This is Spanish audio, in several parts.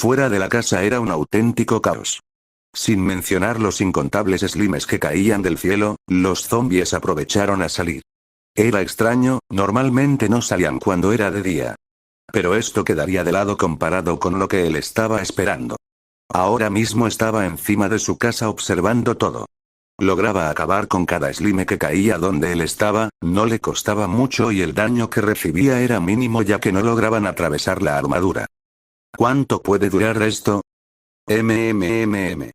Fuera de la casa era un auténtico caos. Sin mencionar los incontables slimes que caían del cielo, los zombies aprovecharon a salir. Era extraño, normalmente no salían cuando era de día. Pero esto quedaría de lado comparado con lo que él estaba esperando. Ahora mismo estaba encima de su casa observando todo. Lograba acabar con cada slime que caía donde él estaba, no le costaba mucho y el daño que recibía era mínimo ya que no lograban atravesar la armadura. ¿Cuánto puede durar esto? MMMM.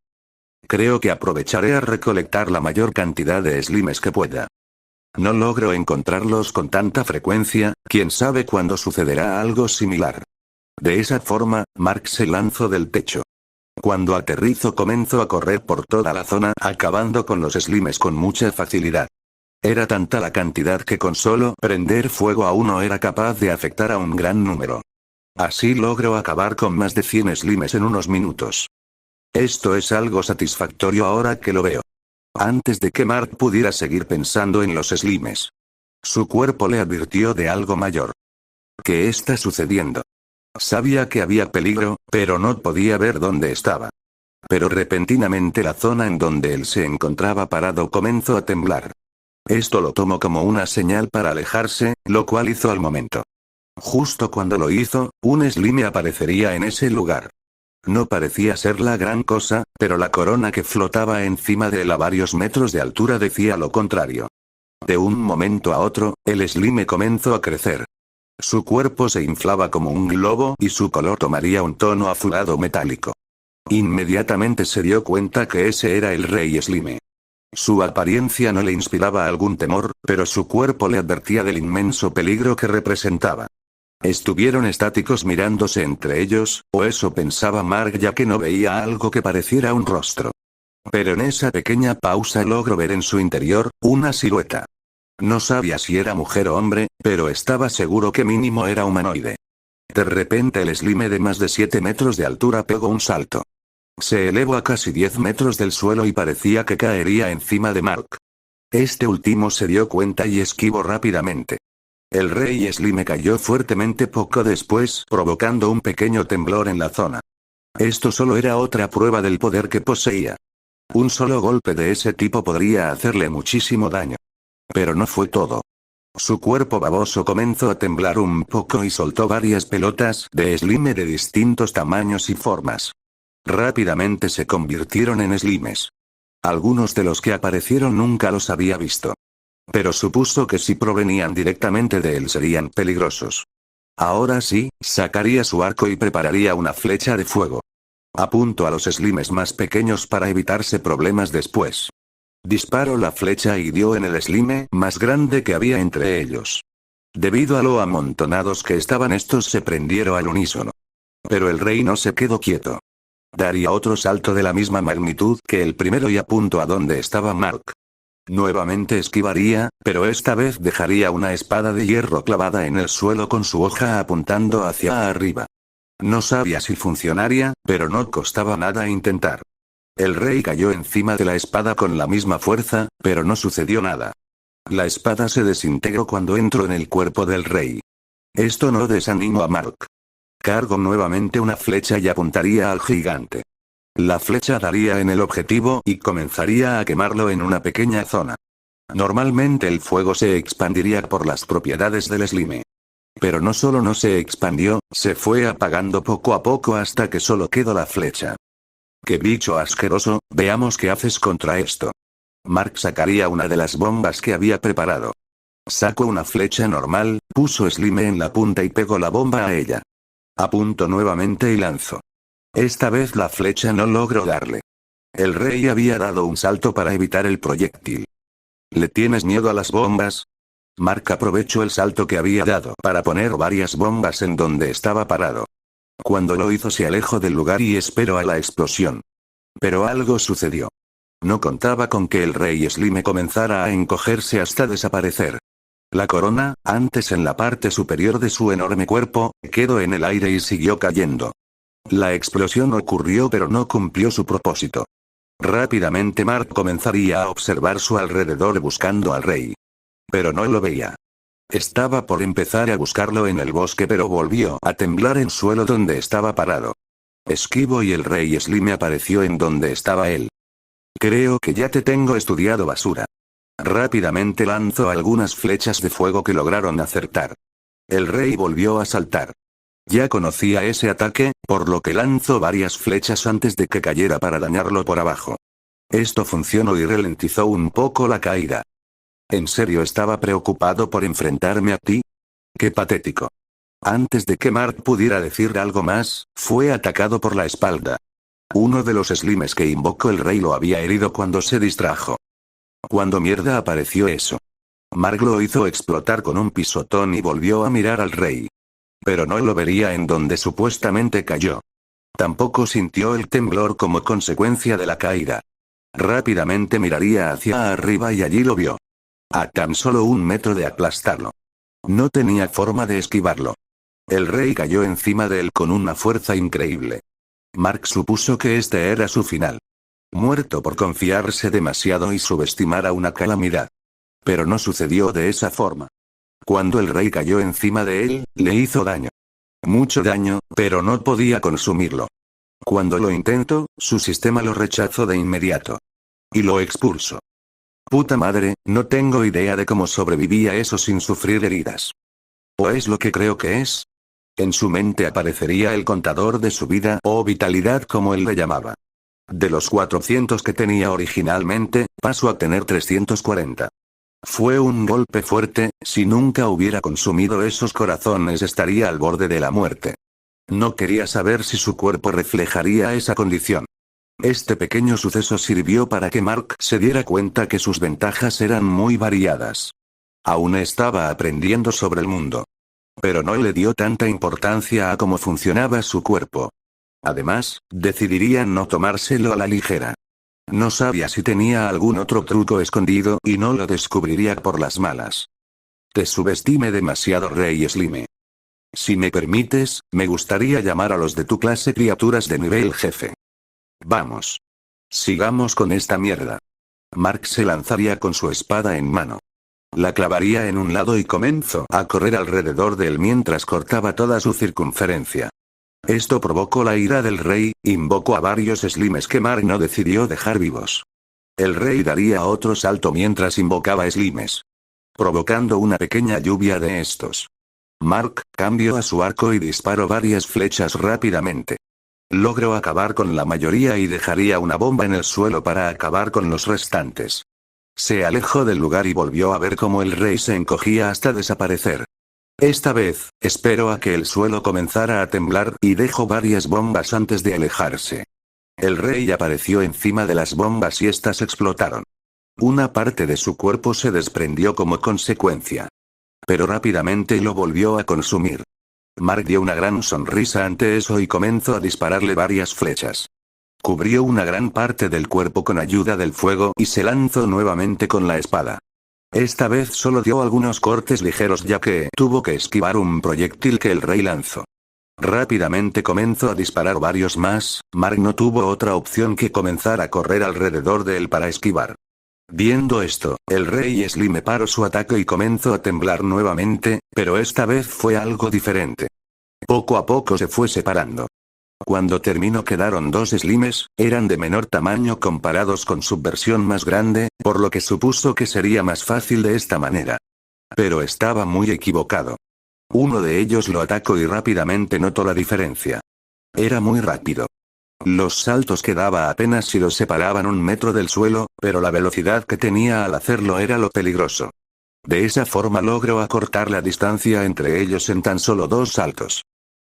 Creo que aprovecharé a recolectar la mayor cantidad de slimes que pueda. No logro encontrarlos con tanta frecuencia, quién sabe cuándo sucederá algo similar. De esa forma, Mark se lanzó del techo. Cuando aterrizó comenzó a correr por toda la zona, acabando con los slimes con mucha facilidad. Era tanta la cantidad que con solo prender fuego a uno era capaz de afectar a un gran número. Así logró acabar con más de 100 slimes en unos minutos. Esto es algo satisfactorio ahora que lo veo. Antes de que Mark pudiera seguir pensando en los slimes, su cuerpo le advirtió de algo mayor. ¿Qué está sucediendo? Sabía que había peligro, pero no podía ver dónde estaba. Pero repentinamente la zona en donde él se encontraba parado comenzó a temblar. Esto lo tomó como una señal para alejarse, lo cual hizo al momento. Justo cuando lo hizo, un slime aparecería en ese lugar. No parecía ser la gran cosa, pero la corona que flotaba encima de él a varios metros de altura decía lo contrario. De un momento a otro, el slime comenzó a crecer. Su cuerpo se inflaba como un globo y su color tomaría un tono azulado metálico. Inmediatamente se dio cuenta que ese era el rey slime. Su apariencia no le inspiraba algún temor, pero su cuerpo le advertía del inmenso peligro que representaba. Estuvieron estáticos mirándose entre ellos, o eso pensaba Mark ya que no veía algo que pareciera un rostro. Pero en esa pequeña pausa logró ver en su interior, una silueta. No sabía si era mujer o hombre, pero estaba seguro que mínimo era humanoide. De repente el slime de más de 7 metros de altura pegó un salto. Se elevó a casi 10 metros del suelo y parecía que caería encima de Mark. Este último se dio cuenta y esquivó rápidamente. El rey slime cayó fuertemente poco después, provocando un pequeño temblor en la zona. Esto solo era otra prueba del poder que poseía. Un solo golpe de ese tipo podría hacerle muchísimo daño. Pero no fue todo. Su cuerpo baboso comenzó a temblar un poco y soltó varias pelotas de slime de distintos tamaños y formas. Rápidamente se convirtieron en slimes. Algunos de los que aparecieron nunca los había visto. Pero supuso que si provenían directamente de él serían peligrosos. Ahora sí, sacaría su arco y prepararía una flecha de fuego. Apuntó a los slimes más pequeños para evitarse problemas después. Disparó la flecha y dio en el slime más grande que había entre ellos. Debido a lo amontonados que estaban estos se prendieron al unísono. Pero el rey no se quedó quieto. Daría otro salto de la misma magnitud que el primero y apuntó a donde estaba Mark. Nuevamente esquivaría, pero esta vez dejaría una espada de hierro clavada en el suelo con su hoja apuntando hacia arriba. No sabía si funcionaría, pero no costaba nada intentar. El rey cayó encima de la espada con la misma fuerza, pero no sucedió nada. La espada se desintegró cuando entró en el cuerpo del rey. Esto no desanimó a Mark. Cargó nuevamente una flecha y apuntaría al gigante. La flecha daría en el objetivo y comenzaría a quemarlo en una pequeña zona. Normalmente el fuego se expandiría por las propiedades del slime. Pero no solo no se expandió, se fue apagando poco a poco hasta que solo quedó la flecha. ¡Qué bicho asqueroso! Veamos qué haces contra esto. Mark sacaría una de las bombas que había preparado. Sacó una flecha normal, puso slime en la punta y pegó la bomba a ella. Apuntó nuevamente y lanzó. Esta vez la flecha no logró darle. El rey había dado un salto para evitar el proyectil. ¿Le tienes miedo a las bombas? Mark aprovechó el salto que había dado para poner varias bombas en donde estaba parado. Cuando lo hizo se alejó del lugar y esperó a la explosión. Pero algo sucedió. No contaba con que el rey slime comenzara a encogerse hasta desaparecer. La corona, antes en la parte superior de su enorme cuerpo, quedó en el aire y siguió cayendo. La explosión ocurrió pero no cumplió su propósito. Rápidamente Mark comenzaría a observar su alrededor buscando al rey. Pero no lo veía. Estaba por empezar a buscarlo en el bosque pero volvió a temblar el suelo donde estaba parado. Esquivo y el rey Slime apareció en donde estaba él. Creo que ya te tengo estudiado, basura. Rápidamente lanzó algunas flechas de fuego que lograron acertar. El rey volvió a saltar. Ya conocía ese ataque, por lo que lanzó varias flechas antes de que cayera para dañarlo por abajo. Esto funcionó y ralentizó un poco la caída. ¿En serio estaba preocupado por enfrentarme a ti? ¡Qué patético! Antes de que Mark pudiera decir algo más, fue atacado por la espalda. Uno de los slimes que invocó el rey lo había herido cuando se distrajo. ¿Cuándo mierda apareció eso? Mark lo hizo explotar con un pisotón y volvió a mirar al rey. Pero no lo vería en donde supuestamente cayó. Tampoco sintió el temblor como consecuencia de la caída. Rápidamente miraría hacia arriba y allí lo vio. A tan solo 1 metro de aplastarlo. No tenía forma de esquivarlo. El rey cayó encima de él con una fuerza increíble. Mark supuso que este era su final. Muerto por confiarse demasiado y subestimar a una calamidad. Pero no sucedió de esa forma. Cuando el rey cayó encima de él, le hizo daño. Mucho daño, pero no podía consumirlo. Cuando lo intentó, su sistema lo rechazó de inmediato. Y lo expulsó. Puta madre, no tengo idea de cómo sobrevivía eso sin sufrir heridas. ¿O es lo que creo que es? En su mente aparecería el contador de su vida o vitalidad como él le llamaba. De los 400 que tenía originalmente, pasó a tener 340. Fue un golpe fuerte, si nunca hubiera consumido esos corazones estaría al borde de la muerte. No quería saber si su cuerpo reflejaría esa condición. Este pequeño suceso sirvió para que Mark se diera cuenta que sus ventajas eran muy variadas. Aún estaba aprendiendo sobre el mundo. Pero no le dio tanta importancia a cómo funcionaba su cuerpo. Además, decidiría no tomárselo a la ligera. No sabía si tenía algún otro truco escondido y no lo descubriría por las malas. Te subestime demasiado, Rey Slime. Si me permites, me gustaría llamar a los de tu clase criaturas de nivel jefe. Vamos. Sigamos con esta mierda. Mark se lanzaría con su espada en mano. La clavaría en un lado y comenzó a correr alrededor de él mientras cortaba toda su circunferencia. Esto provocó la ira del rey, invocó a varios slimes que Mark no decidió dejar vivos. El rey daría otro salto mientras invocaba slimes, provocando una pequeña lluvia de estos. Mark cambió a su arco y disparó varias flechas rápidamente. Logró acabar con la mayoría y dejaría una bomba en el suelo para acabar con los restantes. Se alejó del lugar y volvió a ver cómo el rey se encogía hasta desaparecer. Esta vez, esperó a que el suelo comenzara a temblar y dejó varias bombas antes de alejarse. El rey apareció encima de las bombas y estas explotaron. Una parte de su cuerpo se desprendió como consecuencia. Pero rápidamente lo volvió a consumir. Mark dio una gran sonrisa ante eso y comenzó a dispararle varias flechas. Cubrió una gran parte del cuerpo con ayuda del fuego y se lanzó nuevamente con la espada. Esta vez solo dio algunos cortes ligeros ya que tuvo que esquivar un proyectil que el rey lanzó. Rápidamente comenzó a disparar varios más, Mark no tuvo otra opción que comenzar a correr alrededor de él para esquivar. Viendo esto, el rey Slime paró su ataque y comenzó a temblar nuevamente, pero esta vez fue algo diferente. Poco a poco se fue separando. Cuando terminó quedaron 2 slimes, eran de menor tamaño comparados con su versión más grande, por lo que supuso que sería más fácil de esta manera. Pero estaba muy equivocado. Uno de ellos lo atacó y rápidamente notó la diferencia. Era muy rápido. Los saltos que daba apenas si los separaban 1 metro del suelo, pero la velocidad que tenía al hacerlo era lo peligroso. De esa forma logró acortar la distancia entre ellos en tan solo 2 saltos.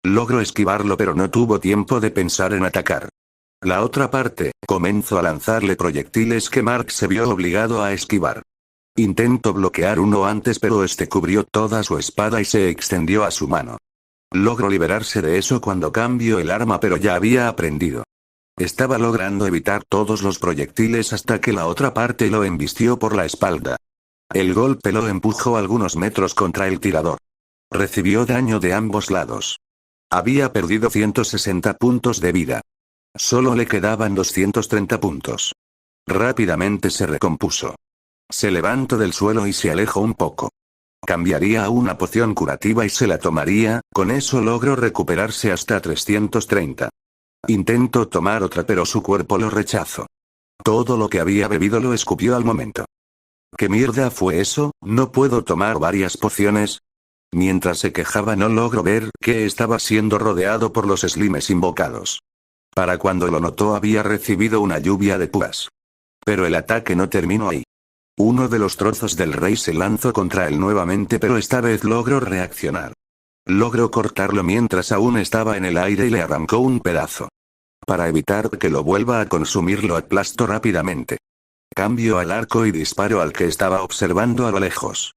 Logró esquivarlo pero no tuvo tiempo de pensar en atacar. La otra parte, comenzó a lanzarle proyectiles que Mark se vio obligado a esquivar. Intentó bloquear uno antes pero este cubrió toda su espada y se extendió a su mano. Logró liberarse de eso cuando cambió el arma pero ya había aprendido. Estaba logrando evitar todos los proyectiles hasta que la otra parte lo embistió por la espalda. El golpe lo empujó algunos metros contra el tirador. Recibió daño de ambos lados. Había perdido 160 puntos de vida. Solo le quedaban 230 puntos. Rápidamente se recompuso. Se levantó del suelo y se alejó un poco. Cambiaría a una poción curativa y se la tomaría, con eso logró recuperarse hasta 330. Intentó tomar otra pero su cuerpo lo rechazó. Todo lo que había bebido lo escupió al momento. ¿Qué mierda fue eso? ¿No puedo tomar varias pociones? Mientras se quejaba no logró ver que estaba siendo rodeado por los slimes invocados. Para cuando lo notó había recibido una lluvia de púas. Pero el ataque no terminó ahí. Uno de los trozos del rey se lanzó contra él nuevamente pero esta vez logró reaccionar. Logró cortarlo mientras aún estaba en el aire y le arrancó un pedazo. Para evitar que lo vuelva a consumir lo aplastó rápidamente. Cambió al arco y disparó al que estaba observando a lo lejos.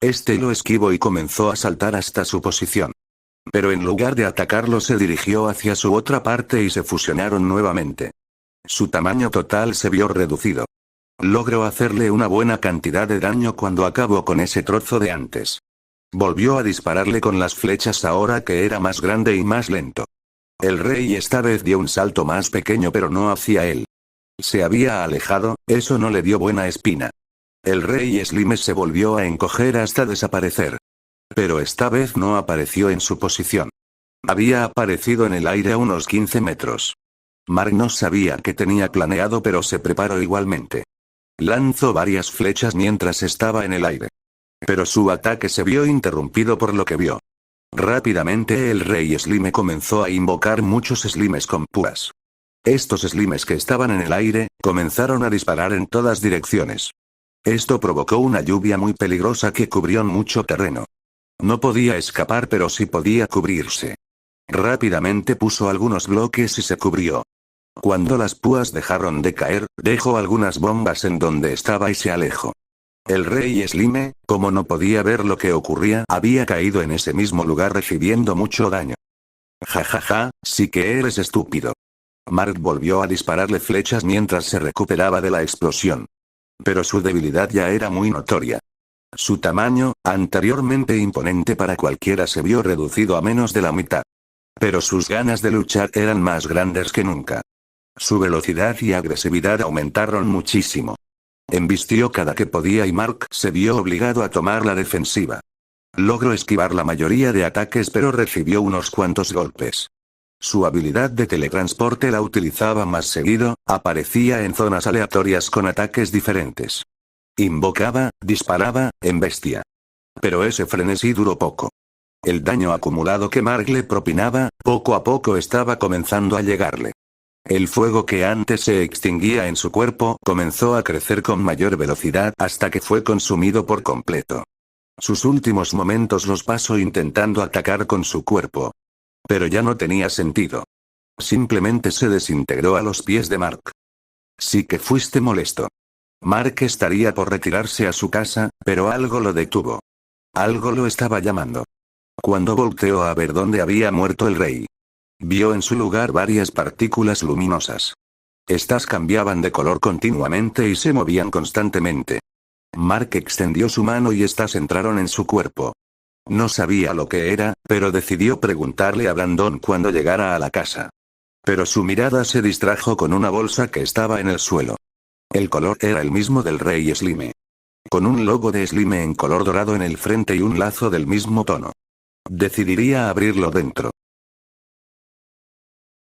Este lo esquivó y comenzó a saltar hasta su posición. Pero en lugar de atacarlo se dirigió hacia su otra parte y se fusionaron nuevamente. Su tamaño total se vio reducido. Logró hacerle una buena cantidad de daño cuando acabó con ese trozo de antes. Volvió a dispararle con las flechas ahora que era más grande y más lento. El rey esta vez dio un salto más pequeño pero no hacia él. Se había alejado, eso no le dio buena espina. El rey Slime se volvió a encoger hasta desaparecer. Pero esta vez no apareció en su posición. Había aparecido en el aire a unos 15 metros. Mark no sabía qué tenía planeado pero se preparó igualmente. Lanzó varias flechas mientras estaba en el aire. Pero su ataque se vio interrumpido por lo que vio. Rápidamente el rey Slime comenzó a invocar muchos slimes con púas. Estos slimes que estaban en el aire, comenzaron a disparar en todas direcciones. Esto provocó una lluvia muy peligrosa que cubrió mucho terreno. No podía escapar pero sí podía cubrirse. Rápidamente puso algunos bloques y se cubrió. Cuando las púas dejaron de caer, dejó algunas bombas en donde estaba y se alejó. El rey Slime, como no podía ver lo que ocurría, había caído en ese mismo lugar recibiendo mucho daño. Jajaja, sí que eres estúpido. Mark volvió a dispararle flechas mientras se recuperaba de la explosión. Pero su debilidad ya era muy notoria. Su tamaño, anteriormente imponente para cualquiera, se vio reducido a menos de la mitad. Pero sus ganas de luchar eran más grandes que nunca. Su velocidad y agresividad aumentaron muchísimo. Embistió cada que podía y Mark se vio obligado a tomar la defensiva. Logró esquivar la mayoría de ataques pero recibió unos cuantos golpes. Su habilidad de teletransporte la utilizaba más seguido, aparecía en zonas aleatorias con ataques diferentes. Invocaba, disparaba, embestía. Pero ese frenesí duró poco. El daño acumulado que Mark le propinaba, poco a poco estaba comenzando a llegarle. El fuego que antes se extinguía en su cuerpo comenzó a crecer con mayor velocidad hasta que fue consumido por completo. Sus últimos momentos los pasó intentando atacar con su cuerpo. Pero ya no tenía sentido. Simplemente se desintegró a los pies de Mark. Sí que fuiste molesto. Mark estaría por retirarse a su casa, pero algo lo detuvo. Algo lo estaba llamando. Cuando volteó a ver dónde había muerto el rey, vio en su lugar varias partículas luminosas. Estas cambiaban de color continuamente y se movían constantemente. Mark extendió su mano y estas entraron en su cuerpo. No sabía lo que era, pero decidió preguntarle a Brandon cuando llegara a la casa. Pero su mirada se distrajo con una bolsa que estaba en el suelo. El color era el mismo del rey Slime. Con un logo de Slime en color dorado en el frente y un lazo del mismo tono. Decidiría abrirlo dentro.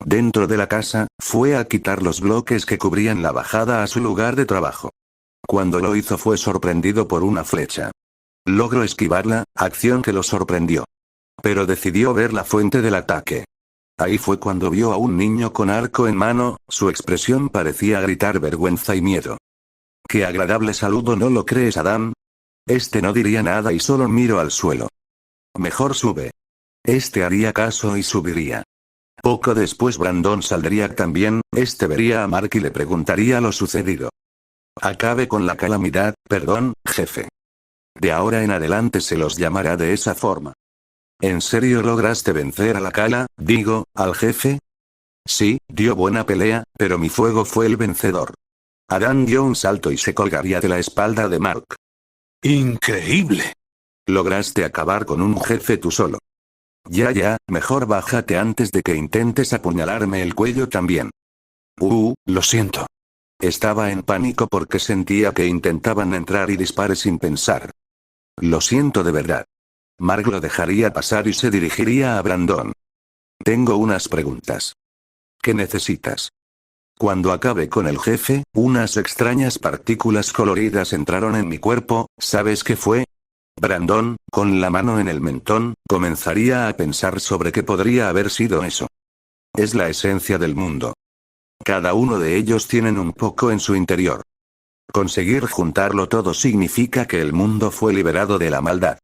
Dentro de la casa, fue a quitar los bloques que cubrían la bajada a su lugar de trabajo. Cuando lo hizo fue sorprendido por una flecha. Logró esquivarla, acción que lo sorprendió. Pero decidió ver la fuente del ataque. Ahí fue cuando vio a un niño con arco en mano, su expresión parecía gritar vergüenza y miedo. Qué agradable saludo, ¿no lo crees, Adam? Este no diría nada y solo miró al suelo. Mejor sube. Este haría caso y subiría. Poco después Brandon saldría también, este vería a Mark y le preguntaría lo sucedido. Acabe con la calamidad, perdón, jefe. De ahora en adelante se los llamará de esa forma. ¿En serio lograste vencer a la cala, al jefe? Sí, dio buena pelea, pero mi fuego fue el vencedor. Adán dio un salto y se colgaría de la espalda de Mark. ¡Increíble! Lograste acabar con un jefe tú solo. Ya, mejor bájate antes de que intentes apuñalarme el cuello también. Lo siento. Estaba en pánico porque sentía que intentaban entrar y disparé sin pensar. Lo siento de verdad. Mark lo dejaría pasar y se dirigiría a Brandon. Tengo unas preguntas. ¿Qué necesitas? Cuando acabé con el jefe, unas extrañas partículas coloridas entraron en mi cuerpo, ¿sabes qué fue? Brandon, con la mano en el mentón, comenzaría a pensar sobre qué podría haber sido eso. Es la esencia del mundo. Cada uno de ellos tienen un poco en su interior. Conseguir juntarlo todo significa que el mundo fue liberado de la maldad.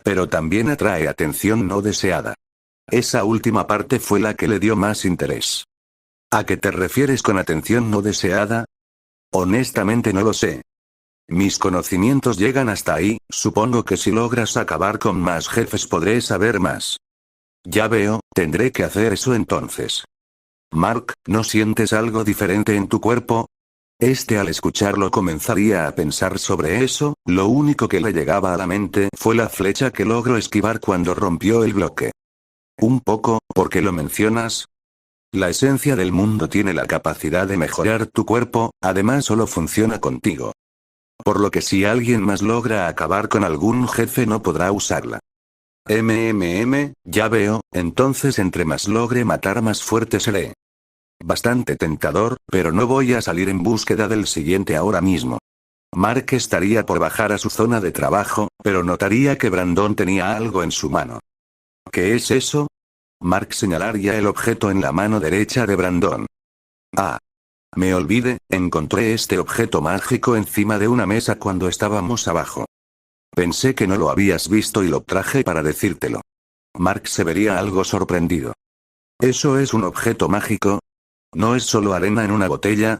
Pero también atrae atención no deseada. Esa última parte fue la que le dio más interés. ¿A qué te refieres con atención no deseada? Honestamente no lo sé. Mis conocimientos llegan hasta ahí, supongo que si logras acabar con más jefes podré saber más. Ya veo, tendré que hacer eso entonces. Mark, ¿no sientes algo diferente en tu cuerpo? Al escucharlo comenzaría a pensar sobre eso, lo único que le llegaba a la mente fue la flecha que logró esquivar cuando rompió el bloque. Un poco, ¿por qué lo mencionas? La esencia del mundo tiene la capacidad de mejorar tu cuerpo, además solo funciona contigo. Por lo que si alguien más logra acabar con algún jefe no podrá usarla. Ya veo, entonces entre más logre matar más fuerte seré. Bastante tentador, pero no voy a salir en búsqueda del siguiente ahora mismo. Mark estaría por bajar a su zona de trabajo, pero notaría que Brandon tenía algo en su mano. ¿Qué es eso? Mark señalaría el objeto en la mano derecha de Brandon. Ah. Me olvidé, encontré este objeto mágico encima de una mesa cuando estábamos abajo. Pensé que no lo habías visto y lo traje para decírtelo. Mark se vería algo sorprendido. ¿Eso es un objeto mágico? ¿No es solo arena en una botella?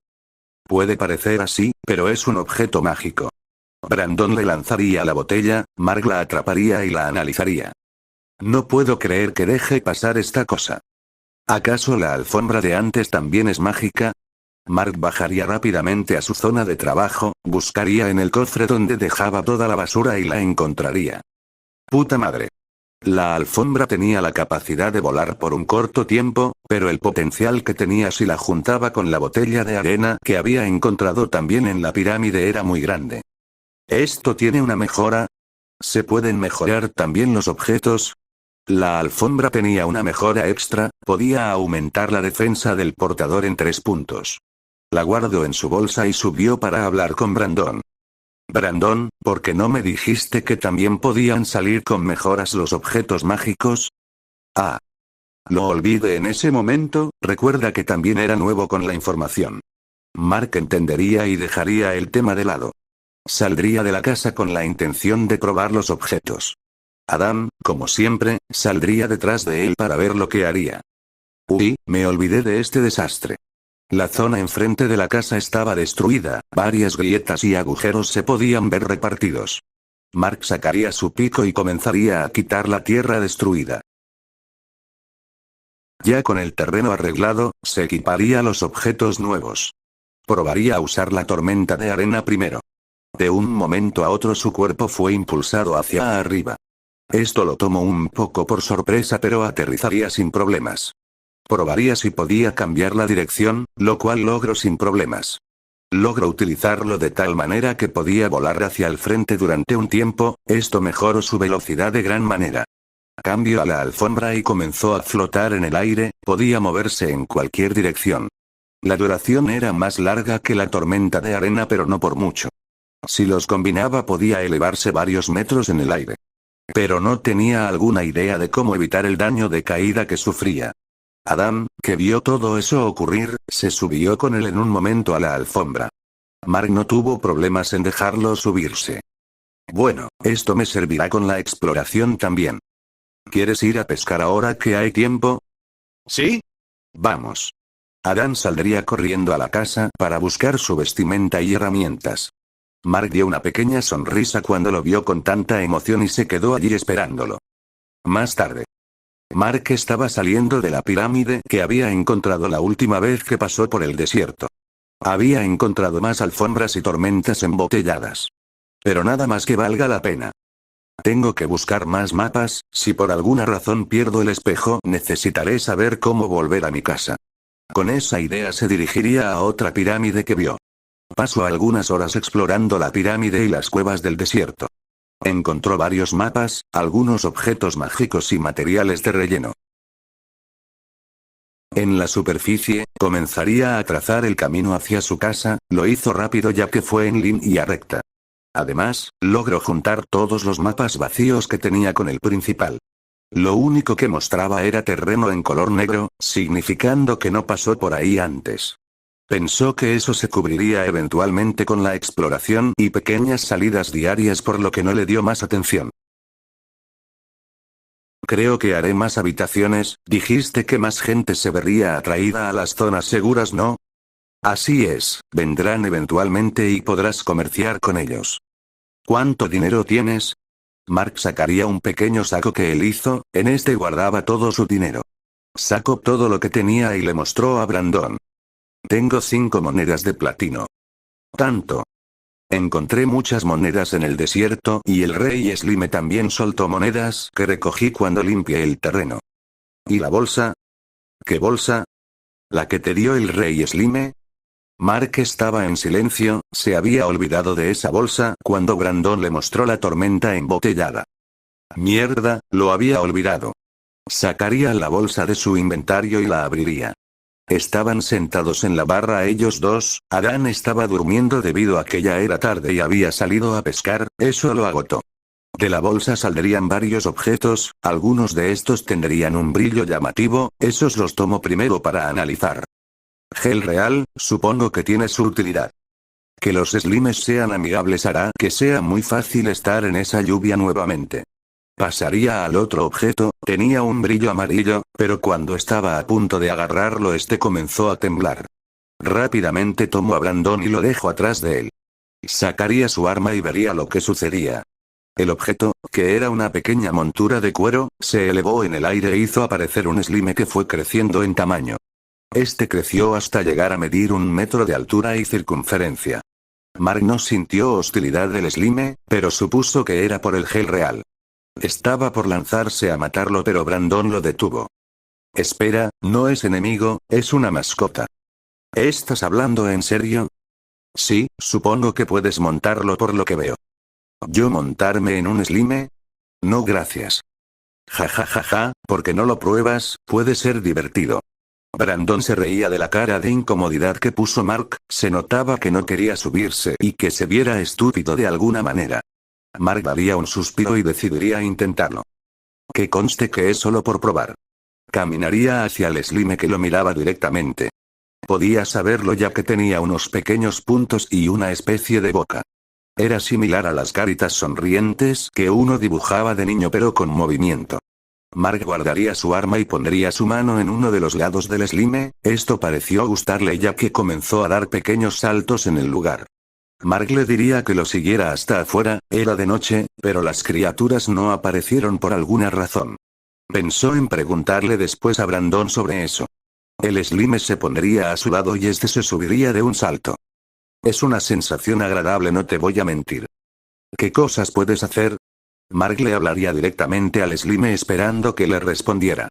Puede parecer así, pero es un objeto mágico. Brandon le lanzaría la botella, Mark la atraparía y la analizaría. No puedo creer que deje pasar esta cosa. ¿Acaso la alfombra de antes también es mágica? Mark bajaría rápidamente a su zona de trabajo, buscaría en el cofre donde dejaba toda la basura y la encontraría. ¡Puta madre! La alfombra tenía la capacidad de volar por un corto tiempo, pero el potencial que tenía si la juntaba con la botella de arena que había encontrado también en la pirámide era muy grande. ¿Esto tiene una mejora? ¿Se pueden mejorar también los objetos? La alfombra tenía una mejora extra, podía aumentar la defensa del portador en 3 puntos. La guardó en su bolsa y subió para hablar con Brandon. Brandon, ¿por qué no me dijiste que también podían salir con mejoras los objetos mágicos? Ah. Lo olvidé en ese momento, recuerda que también era nuevo con la información. Mark entendería y dejaría el tema de lado. Saldría de la casa con la intención de probar los objetos. Adam, como siempre, saldría detrás de él para ver lo que haría. Uy, me olvidé de este desastre. La zona enfrente de la casa estaba destruida, varias grietas y agujeros se podían ver repartidos. Mark sacaría su pico y comenzaría a quitar la tierra destruida. Ya con el terreno arreglado, se equiparía los objetos nuevos. Probaría a usar la tormenta de arena primero. De un momento a otro su cuerpo fue impulsado hacia arriba. Esto lo tomó un poco por sorpresa, pero aterrizaría sin problemas. Probaría si podía cambiar la dirección, lo cual logró sin problemas. Logró utilizarlo de tal manera que podía volar hacia el frente durante un tiempo, esto mejoró su velocidad de gran manera. Cambió a la alfombra y comenzó a flotar en el aire, podía moverse en cualquier dirección. La duración era más larga que la tormenta de arena, pero no por mucho. Si los combinaba podía elevarse varios metros en el aire. Pero no tenía alguna idea de cómo evitar el daño de caída que sufría. Adam, que vio todo eso ocurrir, se subió con él en un momento a la alfombra. Mark no tuvo problemas en dejarlo subirse. Bueno, esto me servirá con la exploración también. ¿Quieres ir a pescar ahora que hay tiempo? ¿Sí? Vamos. Adam saldría corriendo a la casa para buscar su vestimenta y herramientas. Mark dio una pequeña sonrisa cuando lo vio con tanta emoción y se quedó allí esperándolo. Más tarde. Mark estaba saliendo de la pirámide que había encontrado la última vez que pasó por el desierto. Había encontrado más alfombras y tormentas embotelladas. Pero nada más que valga la pena. Tengo que buscar más mapas, si por alguna razón pierdo el espejo necesitaré saber cómo volver a mi casa. Con esa idea se dirigiría a otra pirámide que vio. Pasó algunas horas explorando la pirámide y las cuevas del desierto. Encontró varios mapas, algunos objetos mágicos y materiales de relleno. En la superficie, comenzaría a trazar el camino hacia su casa, lo hizo rápido ya que fue en línea recta. Además, logró juntar todos los mapas vacíos que tenía con el principal. Lo único que mostraba era terreno en color negro, significando que no pasó por ahí antes. Pensó que eso se cubriría eventualmente con la exploración y pequeñas salidas diarias, por lo que no le dio más atención. Creo que haré más habitaciones. Dijiste que más gente se vería atraída a las zonas seguras, ¿no? Así es, vendrán eventualmente y podrás comerciar con ellos. ¿Cuánto dinero tienes? Mark sacaría un pequeño saco que él hizo, en este guardaba todo su dinero. Sacó todo lo que tenía y le mostró a Brandon. Tengo 5 monedas de platino. ¿Tanto? Encontré muchas monedas en el desierto y el rey Slime también soltó monedas que recogí cuando limpié el terreno. ¿Y la bolsa? ¿Qué bolsa? ¿La que te dio el rey Slime? Mark estaba en silencio, se había olvidado de esa bolsa cuando Brandon le mostró la tormenta embotellada. Mierda, lo había olvidado. Sacaría la bolsa de su inventario y la abriría. Estaban sentados en la barra ellos dos. Adán estaba durmiendo debido a que ya era tarde y había salido a pescar, eso lo agotó. De la bolsa saldrían varios objetos, algunos de estos tendrían un brillo llamativo, esos los tomo primero para analizar. Gel real, supongo que tiene su utilidad. Que los slimes sean amigables hará que sea muy fácil estar en esa lluvia nuevamente. Pasaría al otro objeto, tenía un brillo amarillo, pero cuando estaba a punto de agarrarlo este comenzó a temblar. Rápidamente tomo a Brandon y lo dejo atrás de él. Sacaría su arma y vería lo que sucedía. El objeto, que era una pequeña montura de cuero, se elevó en el aire e hizo aparecer un slime que fue creciendo en tamaño. Este creció hasta llegar a medir 1 metro de altura y circunferencia. Mark no sintió hostilidad del slime, pero supuso que era por el gel real. Estaba por lanzarse a matarlo, pero Brandon lo detuvo. Espera, no es enemigo, es una mascota. ¿Estás hablando en serio? Sí, supongo que puedes montarlo por lo que veo. ¿Yo montarme en un slime? No gracias. Ja ja ja ja, ¿por qué no lo pruebas? Puede ser divertido. Brandon se reía de la cara de incomodidad que puso Mark, se notaba que no quería subirse y que se viera estúpido de alguna manera. Mark daría un suspiro y decidiría intentarlo. Que conste que es solo por probar. Caminaría hacia el slime que lo miraba directamente. Podía saberlo ya que tenía unos pequeños puntos y una especie de boca. Era similar a las caritas sonrientes que uno dibujaba de niño pero con movimiento. Mark guardaría su arma y pondría su mano en uno de los lados del slime, esto pareció gustarle ya que comenzó a dar pequeños saltos en el lugar. Mark le diría que lo siguiera hasta afuera, era de noche, pero las criaturas no aparecieron por alguna razón. Pensó en preguntarle después a Brandon sobre eso. El slime se pondría a su lado y este se subiría de un salto. Es una sensación agradable, no te voy a mentir. ¿Qué cosas puedes hacer? Mark le hablaría directamente al slime esperando que le respondiera.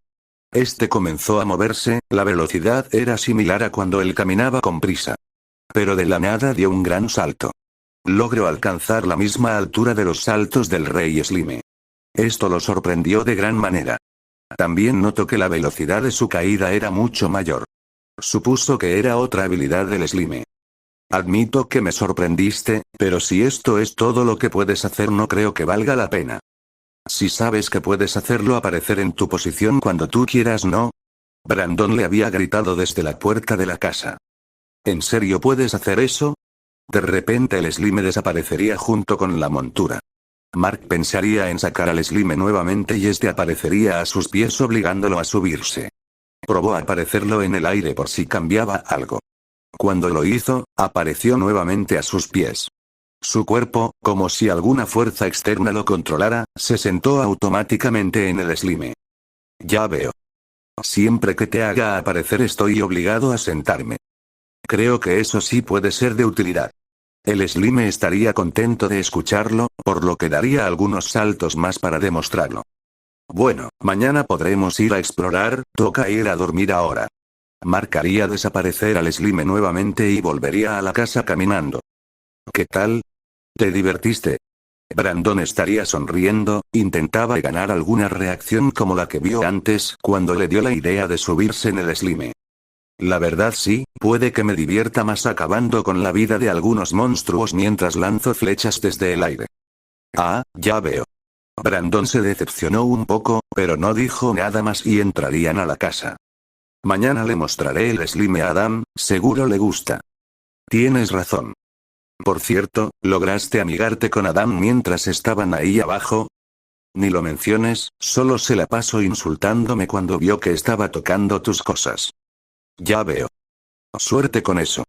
Este comenzó a moverse, la velocidad era similar a cuando él caminaba con prisa. Pero de la nada dio un gran salto. Logró alcanzar la misma altura de los saltos del rey slime. Esto lo sorprendió de gran manera. También notó que la velocidad de su caída era mucho mayor. Supuso que era otra habilidad del slime. Admito que me sorprendiste, pero si esto es todo lo que puedes hacer no creo que valga la pena. Si sabes que puedes hacerlo aparecer en tu posición cuando tú quieras, ¿no? Brandon le había gritado desde la puerta de la casa. ¿En serio puedes hacer eso? De repente el slime desaparecería junto con la montura. Mark pensaría en sacar al slime nuevamente y este aparecería a sus pies obligándolo a subirse. Probó aparecerlo en el aire por si cambiaba algo. Cuando lo hizo, apareció nuevamente a sus pies. Su cuerpo, como si alguna fuerza externa lo controlara, se sentó automáticamente en el slime. Ya veo. Siempre que te haga aparecer estoy obligado a sentarme. Creo que eso sí puede ser de utilidad. El slime estaría contento de escucharlo, por lo que daría algunos saltos más para demostrarlo. Bueno, mañana podremos ir a explorar, toca ir a dormir ahora. Mark haría desaparecer al slime nuevamente y volvería a la casa caminando. ¿Qué tal? ¿Te divertiste? Brandon estaría sonriendo, intentaba ganar alguna reacción como la que vio antes cuando le dio la idea de subirse en el Slime. La verdad sí, puede que me divierta más acabando con la vida de algunos monstruos mientras lanzo flechas desde el aire. Ah, ya veo. Brandon se decepcionó un poco, pero no dijo nada más y entrarían a la casa. Mañana le mostraré el Slime a Adam, seguro le gusta. Tienes razón. Por cierto, ¿lograste amigarte con Adam mientras estaban ahí abajo? Ni lo menciones, solo se la pasó insultándome cuando vio que estaba tocando tus cosas. Ya veo. Suerte con eso.